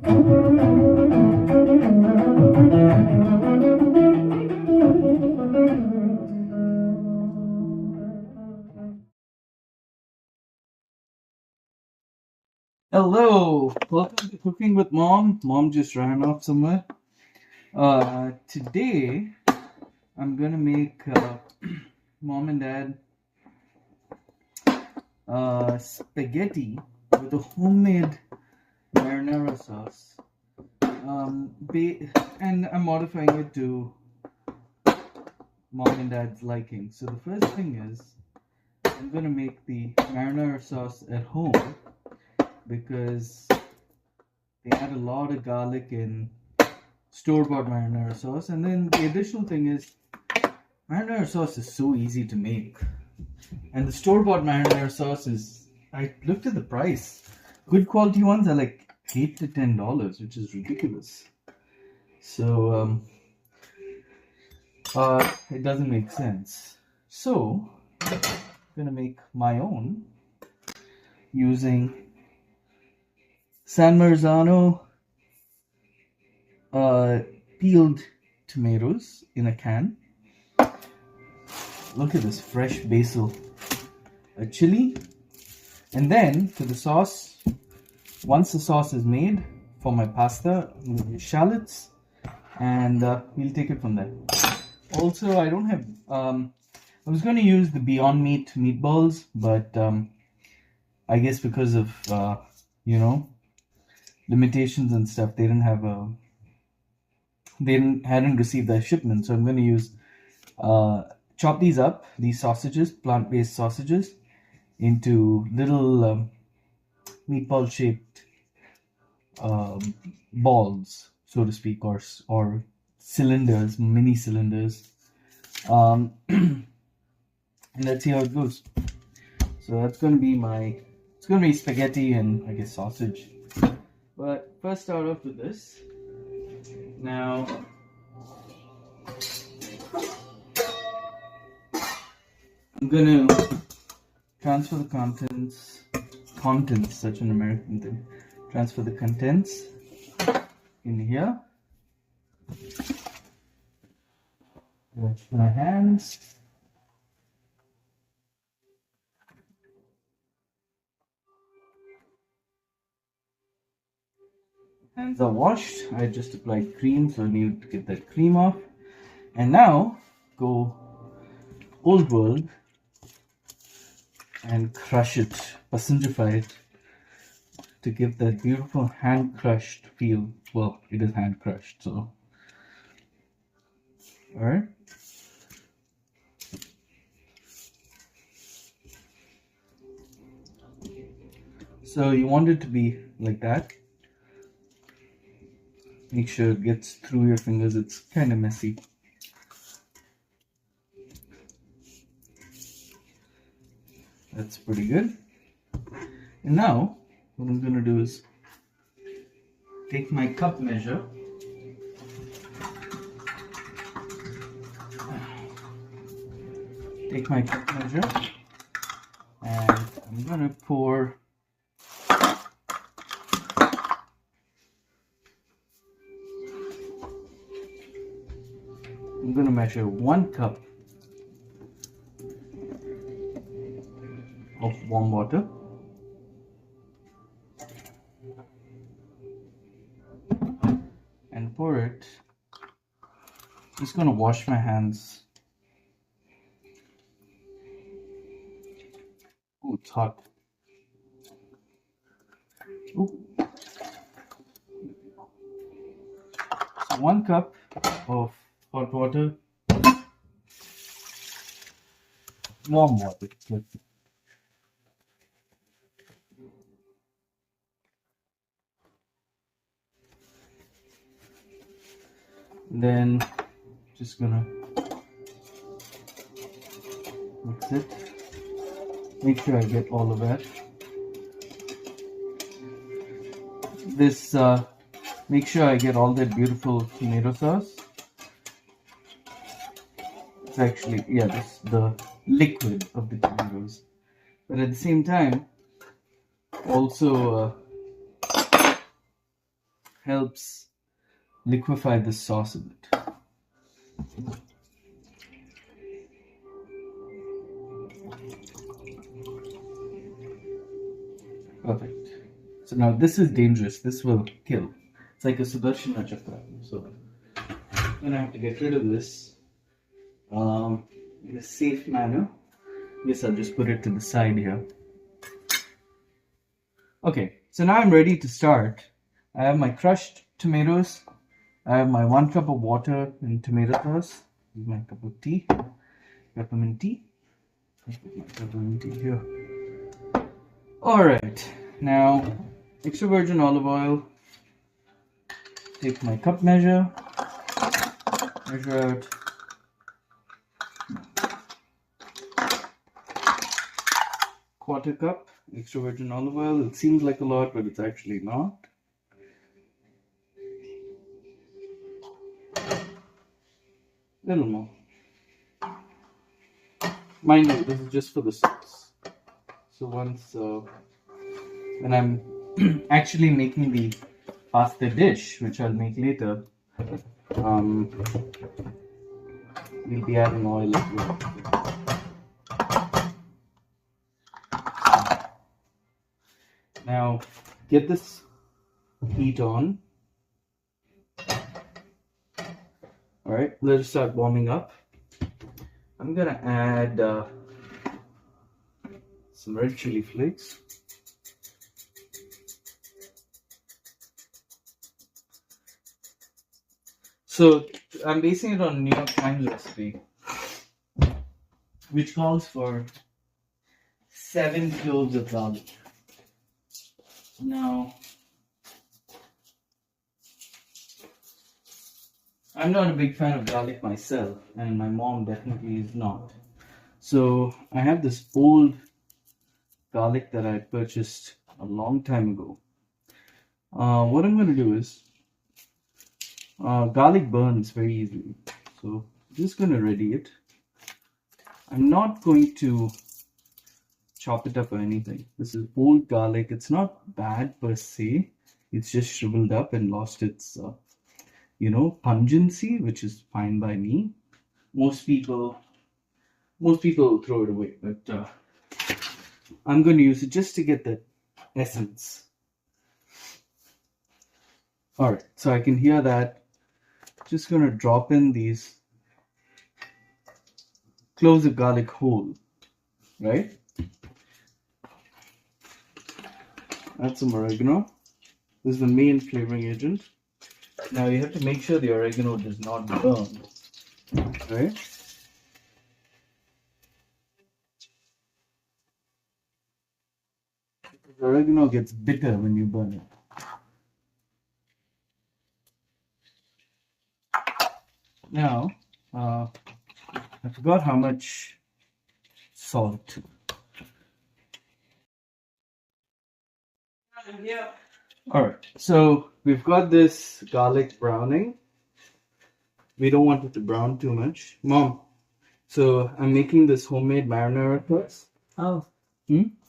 Hello, welcome to Cooking with Mom. Mom just ran off somewhere. Today I'm gonna make Mom and Dad spaghetti with a homemade marinara sauce. And I'm modifying it to Mom and Dad's liking. So the first thing is I'm gonna make the marinara sauce at home because they add a lot of garlic in store-bought marinara sauce. And then the additional thing is marinara sauce is so easy to make. And the store-bought marinara sauce is, I looked at the price. Good quality ones are like $8 to $10, which is ridiculous. So it doesn't make sense. So I'm gonna make my own using San Marzano peeled tomatoes in a can. Look at this fresh basil, a chili, and then for the sauce, once the sauce is made for my pasta, I'm gonna use shallots, and we'll take it from there. Also, I don't have, I was going to use the Beyond Meat meatballs, but I guess because of, limitations and stuff, they didn't have hadn't received their shipment. So I'm going to use, chop these up, these sausages, plant-based sausages, into little meatball shaped balls, so to speak, or cylinders, mini cylinders, and let's see how it goes. So that's going to be it's going to be spaghetti and I guess sausage. But first start off with this. Now I'm going to transfer the contents, such an American thing, transfer the contents in here. Wash my hands. Hands are washed. I just applied cream, so I need to get that cream off. And now go old world and crush it, passengerify it to give that beautiful hand crushed feel. Well, it is hand crushed, so all right. So you want it to be like that. Make sure it gets through your fingers. It's kind of messy. That's pretty good. And now what I'm going to do is take my cup measure. Take my cup measure and I'm going to pour I'm going to measure 1 cup of warm water. And pour it. Just going to wash my hands. Oh, it's hot. Ooh. So 1 cup of hot water, warm water. Then just gonna mix it. Make sure I get all of that. This make sure I get all that beautiful tomato sauce. It's actually, yeah, this the liquid of the tomatoes. But at the same time, also helps liquefy the sauce a bit. Perfect. So now this is dangerous. This will kill. It's like a Sudarshana Chakra. So I'm gonna have to get rid of this in a safe manner. Yes, I'll just put it to the side here. Okay, so now I'm ready to start. I have my crushed tomatoes. I have my 1 cup of water and tomato sauce. Here's my cup of tea. Peppermint tea. Put my peppermint tea here. Alright, now extra virgin olive oil. Take my cup measure. Measure out. Quarter cup extra virgin olive oil. It seems like a lot, but it's actually not. Little more. Mind you, this is just for the sauce. So once when I'm actually making the pasta dish, which I'll make later, we'll be adding oil as well. Now get this heat on. Alright, let it start warming up. I'm gonna add some red chili flakes. So I'm basing it on a New York Times recipe, which calls for 7 cloves of garlic. Now, I'm not a big fan of garlic myself, and my mom definitely is not. So I have this old garlic that I purchased a long time ago. What I'm going to do is, garlic burns very easily. So I'm just going to ready it. I'm not going to chop it up or anything. This is old garlic. It's not bad per se. It's just shriveled up and lost its pungency, which is fine by me. Most people throw it away, but I'm going to use it just to get the essence. Alright, so I can hear that. Just going to drop in these cloves of garlic whole, right? Add some oregano. This is the main flavoring agent. Now you have to make sure the oregano does not burn, right? The oregano gets bitter when you burn it. Now, I forgot how much salt. Yeah. Alright, so we've got this garlic browning. We don't want it to brown too much. Mom, so I'm making this homemade marinara sauce. Oh.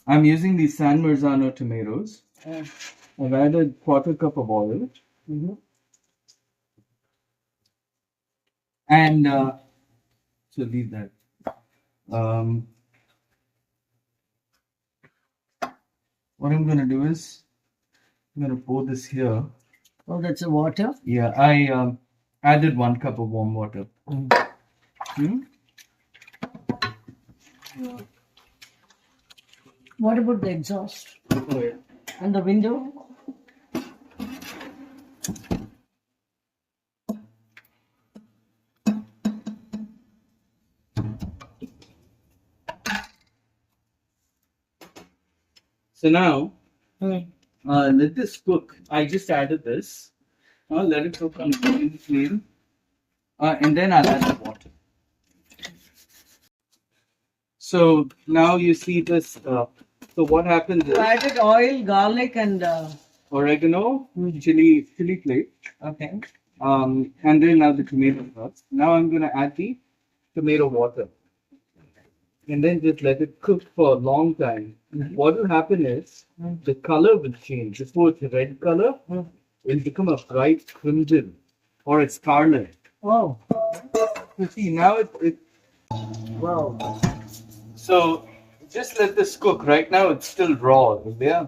I'm using these San Marzano tomatoes. I've added 1/4 cup of oil. And so leave that. What I'm going to do is I'm going to pour this here. Oh, that's the water? Yeah, I added 1 cup of warm water. What about the exhaust? Oh, yeah. And the window? So now, let this cook. I just added this. Let it cook on a medium flame. And then I'll add the water. So now you see this. So what happens is You added oil, garlic, and oregano, chili flake. okay. And then now the tomato sauce. Now I'm going to add the tomato water. And then just let it cook for a long time. What will happen is the color will change. Before it's a red color, will become a bright crimson or a scarlet. Oh, You see, now it wow. so just let this cook. Right now it's still raw. Yeah.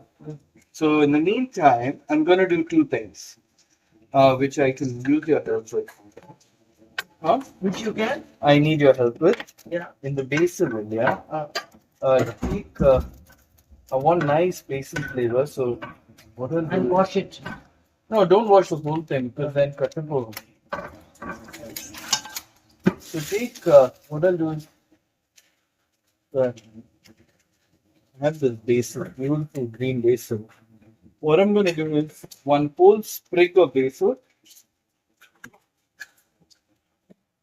So in the meantime, I'm gonna do two things, which I can use your help with. Huh? Which you can? I need your help with. Yeah. In the basil, yeah. Take one nice basil flavor. So what I'll And do wash it. no, don't wash the whole thing because then cut and roll. So take what I'll do is I have this basil, beautiful green basil. What I'm going to do is one whole sprig of basil.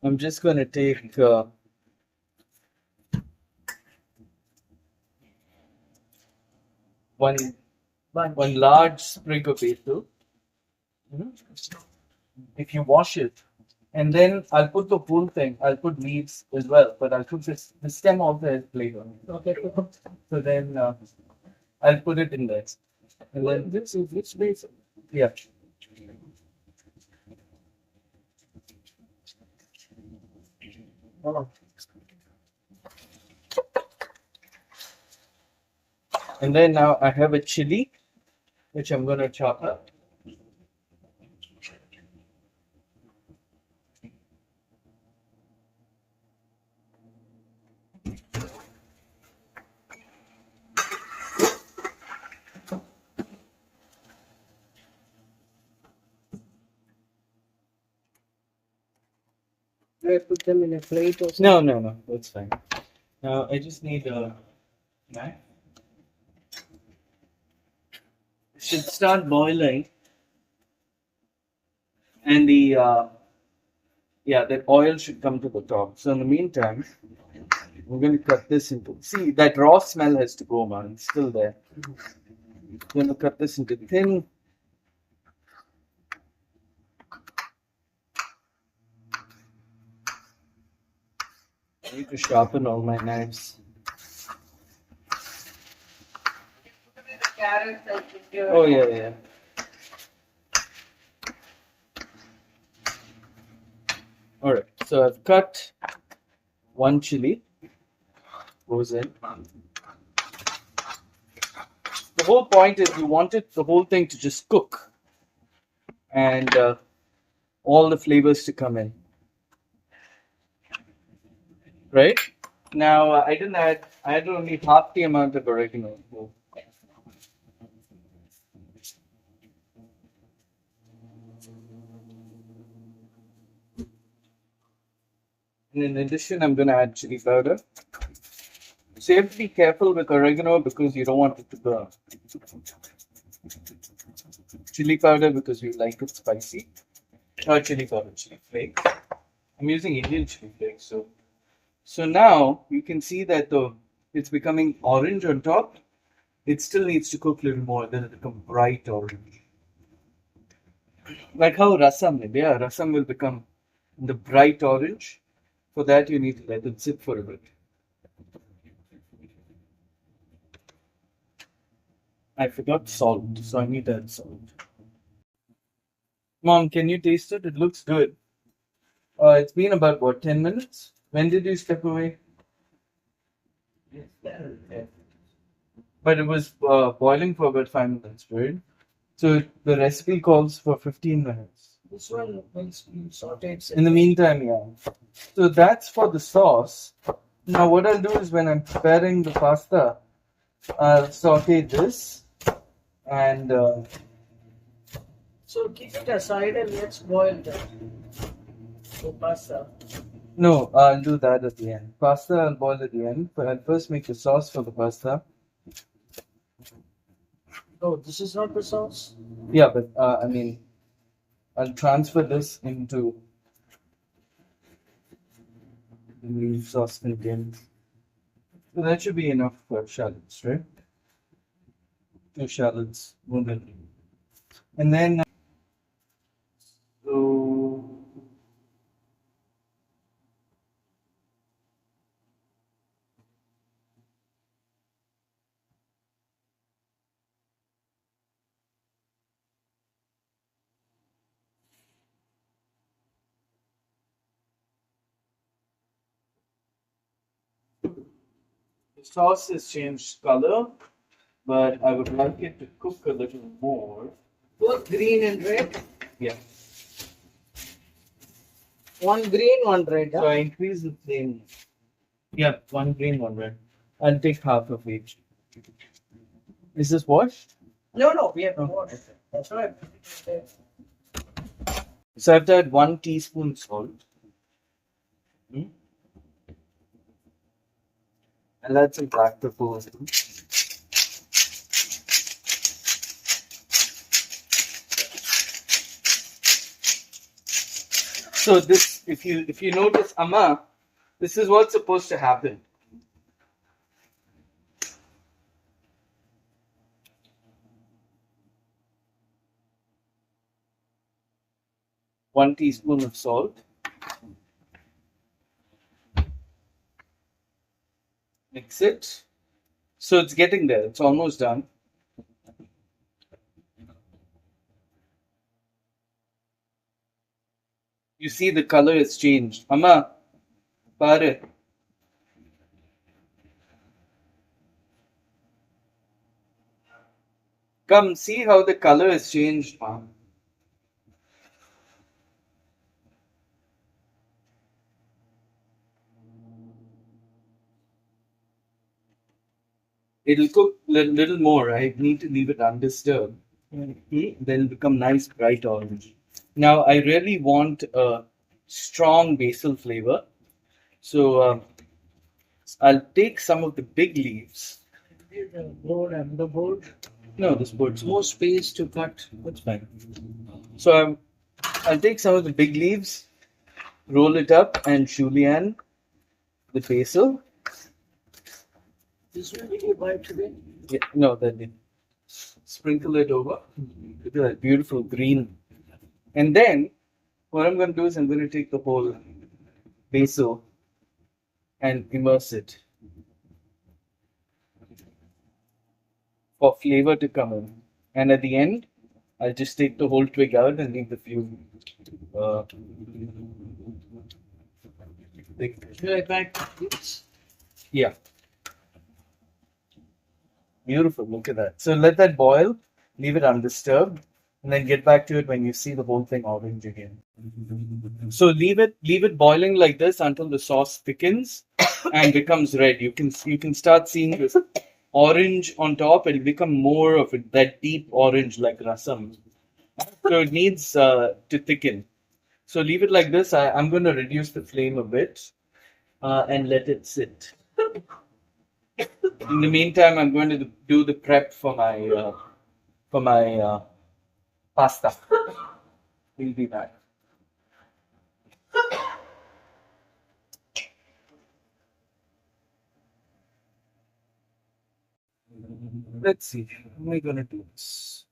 I'm just going to take one Bunch. one large sprig of basil. Mhm. If you wash it, and then I'll put the whole thing. I'll put leaves as well, but I'll put the stem also has flavor. Okay. So then I'll put it in there. And then this is which basil? Yeah. Oh. And then now I have a chili, which I'm gonna chop up. Do I put them in a plate or something? No, that's fine. Now I just need a knife. It should start boiling, and the yeah, that oil should come to the top. So in the meantime, we're gonna cut this into. See, that raw smell has to go, man. It's still there. We're gonna cut this into thin. I need to sharpen all my knives. Oh yeah. All right. So I've cut one chili. Goes in. The whole point is you wanted the whole thing to just cook and all the flavors to come in. Right? Now I didn't add. I added only half the amount of oregano. And in addition, I'm going to add chili powder. So you have to be careful with oregano because you don't want it to burn. Chili powder because we like it spicy. Not chili powder, chili flakes. I'm using Indian chili flakes. So now you can see that it's becoming orange on top. It still needs to cook a little more, then it'll become bright orange. Like how rasam, yeah, rasam will become the bright orange. For that, you need to let it sit for a bit. I forgot salt, so I need to add salt. Mom, can you taste it? It looks good. It's been about what, 10 minutes? When did you step away? But it was boiling for about 5 minutes, right? So the recipe calls for 15 minutes. This one once you saute it. In the meantime, yeah. So that's for the sauce. Now what I'll do is when I'm preparing the pasta, I'll saute this and So keep it aside and let's boil that. So pasta. no, I'll do that at the end. Pasta I'll boil at the end, but I'll first make the sauce for the pasta. Oh, this is not the sauce? Yeah, but I mean, I'll transfer this into the new sauce container. So that should be enough for shallots, right? Two shallots, more than. And then, so sauce has changed color, but I would like it to cook a little more. Both green and red. Yeah. One green, one red. So I increase the flame. Yeah, one green, one red. I'll take half of each. Is this washed? No, we have to wash it. That's right. So I've add 1 teaspoon salt. Hmm? And add some black pepper. So this, if you notice, Amma, this is what's supposed to happen. One teaspoon of salt. Mix it. So it's getting there. It's almost done. You see the color has changed. Amma, pare. Come, see how the color has changed, Ma. It'll cook a little more. I need to leave it undisturbed. Then it'll become nice bright orange. Now I really want a strong basil flavor. So I'll take some of the big leaves. The board and the board. No, this bird's More space to cut. That's fine. So I'll take some of the big leaves, roll it up, and julienne the basil. This one did you buy today? Yeah, no, then sprinkle it over. Look at that beautiful green. And then what I'm going to do is I'm going to take the whole basil and immerse it for flavor to come in. And at the end, I'll just take the whole twig out and leave the few. Should I back this? Yeah. Beautiful. Look at that. So let that boil, leave it undisturbed, and then get back to it when you see the whole thing orange again. So leave it boiling like this until the sauce thickens and becomes red. You can start seeing this orange on top. It'll become more of it, that deep orange like rasam. So it needs to thicken. So leave it like this. I'm going to reduce the flame a bit and let it sit. In the meantime, I'm going to do the prep for my pasta. We'll be back. Let's see. How am I going to do this?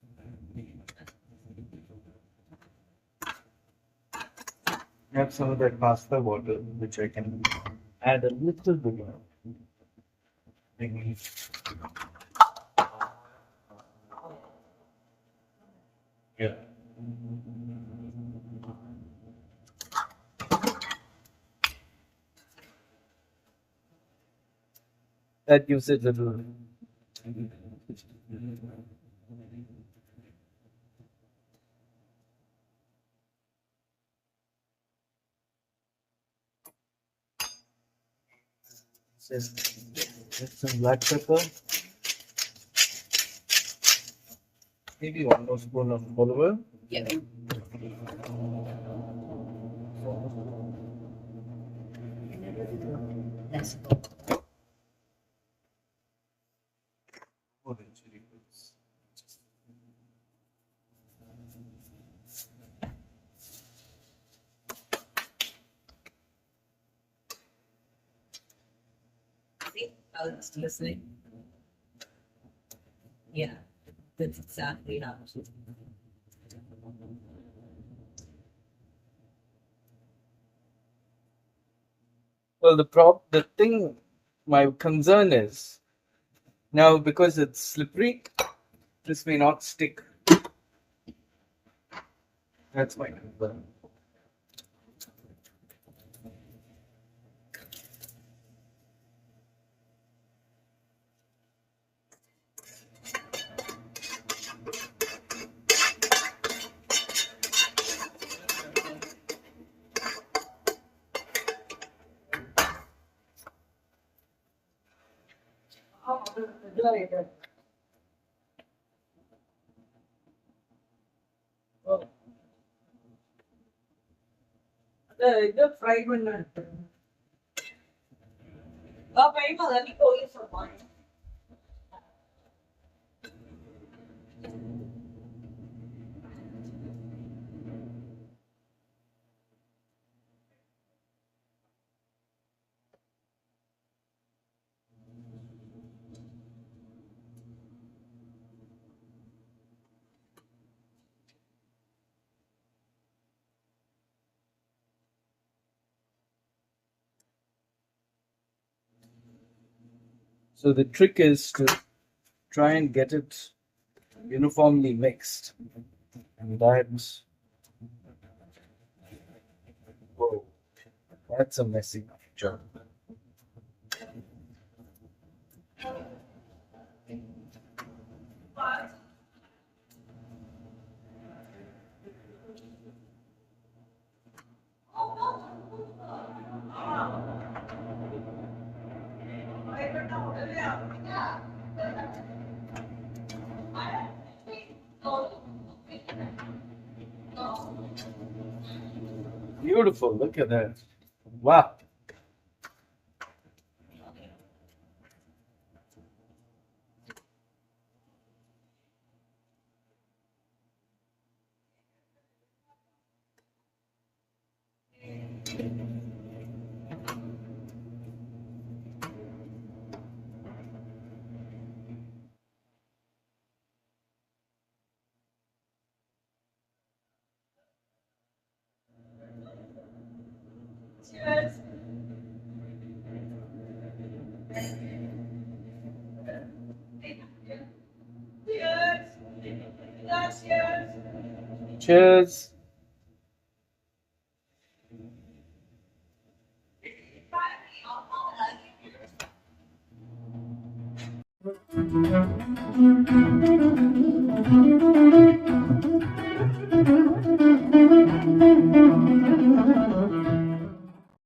I have some of that pasta water, which I can add a little bit of. Yeah. That gives it a little. Some black pepper. Maybe 1 more spoon of olive oil. Yeah. That's I was listening. Yeah, that's exactly how. Well, the thing, my concern is now because it's slippery, this may not stick. That's my concern. Right. Oh. ഇത് fried മണ്ണാണ്. Oh, Grandma, let me go get some wine. So the trick is to try and get it uniformly mixed. And whoa, that's a messy job. Beautiful, look at that. Wow. Cheers. Cheers. Cheers. Cheers.